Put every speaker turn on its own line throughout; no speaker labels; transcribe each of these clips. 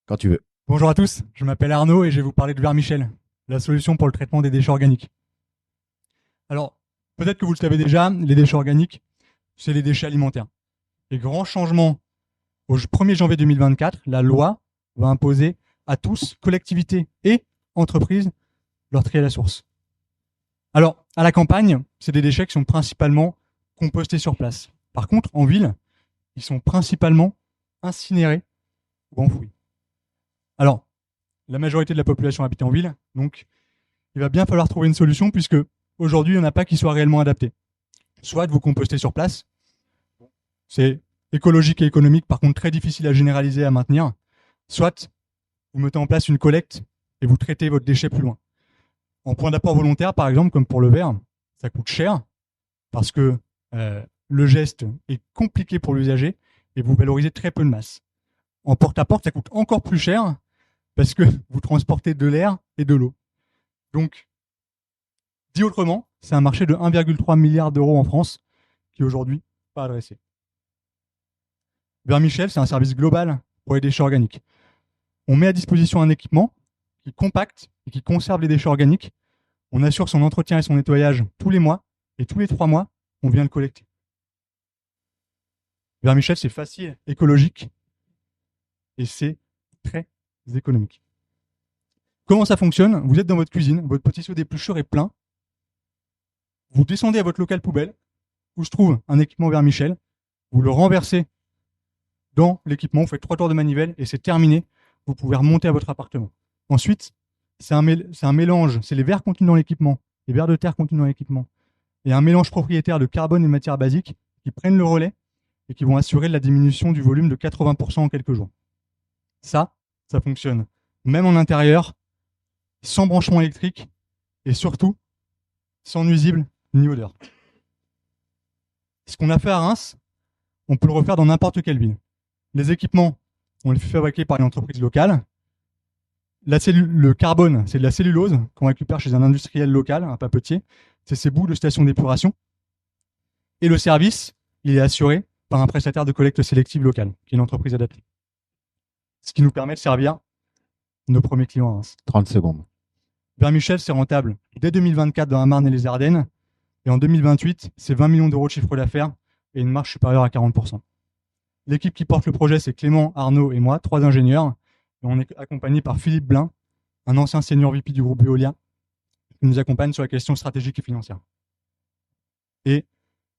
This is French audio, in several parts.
Quand tu veux.
Bonjour à tous, je m'appelle Arnaud et je vais vous parler de Vermichel, la solution pour le traitement des déchets organiques. Alors, peut-être que vous le savez déjà, les déchets organiques, c'est les déchets alimentaires. Les grands changements au 1er janvier 2024, la loi va imposer à tous, collectivités et entreprises, leur tri à la source. Alors, à la campagne, c'est des déchets qui sont principalement compostés sur place. Par contre, en ville, ils sont principalement incinérés ou enfouis. Alors, la majorité de la population habite en ville, donc il va bien falloir trouver une solution puisque aujourd'hui, il n'y en a pas qui soit réellement adapté. Soit vous compostez sur place, c'est écologique et économique, par contre très difficile à généraliser, à maintenir. Soit vous mettez en place une collecte et vous traitez votre déchet plus loin. En point d'apport volontaire, par exemple, comme pour le verre, ça coûte cher parce que le geste est compliqué pour l'usager et vous valorisez très peu de masse. En porte-à-porte, ça coûte encore plus cher parce que vous transportez de l'air et de l'eau. Donc, dit autrement, c'est un marché de 1,3 milliard d'euros en France qui est aujourd'hui pas adressé. Vermichel, c'est un service global pour les déchets organiques. On met à disposition un équipement qui compacte et qui conserve les déchets organiques. On assure son entretien et son nettoyage tous les mois et tous les 3 mois, on vient le collecter. Vermichel, c'est facile, écologique et c'est très économique. Comment ça fonctionne? Vous êtes dans votre cuisine, votre petit seau d'épluchure est plein. Vous descendez à votre local poubelle où se trouve un équipement Vermichel. Vous le renversez dans l'équipement, vous faites 3 tours de manivelle et c'est terminé. Vous pouvez remonter à votre appartement. Ensuite, c'est un mélange, c'est les verres contenus dans l'équipement, les verres de terre contenus dans l'équipement, et un mélange propriétaire de carbone et de matières basiques qui prennent le relais et qui vont assurer la diminution du volume de 80% en quelques jours. Ça fonctionne même en intérieur, sans branchement électrique et surtout sans nuisible ni odeur. Ce qu'on a fait à Reims, on peut le refaire dans n'importe quelle ville. Les équipements, on les fait fabriquer par une entreprise locale. Le carbone, c'est de la cellulose qu'on récupère chez un industriel local, un papetier. C'est ses bouts de station d'épuration. Et le service, il est assuré par un prestataire de collecte sélective locale, qui est une entreprise adaptée. Ce qui nous permet de servir nos premiers clients à Reims.
30 secondes.
Vermichel, c'est rentable dès 2024 dans la Marne et les Ardennes. Et en 2028, c'est 20 millions d'euros de chiffre d'affaires et une marge supérieure à 40%. L'équipe qui porte le projet, c'est Clément, Arnaud et moi, 3 ingénieurs. Et on est accompagné par Philippe Blin, un ancien senior VP du groupe Veolia, qui nous accompagne sur la question stratégique et financière. Et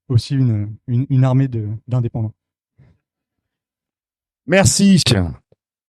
aussi une armée d'indépendants.
Merci.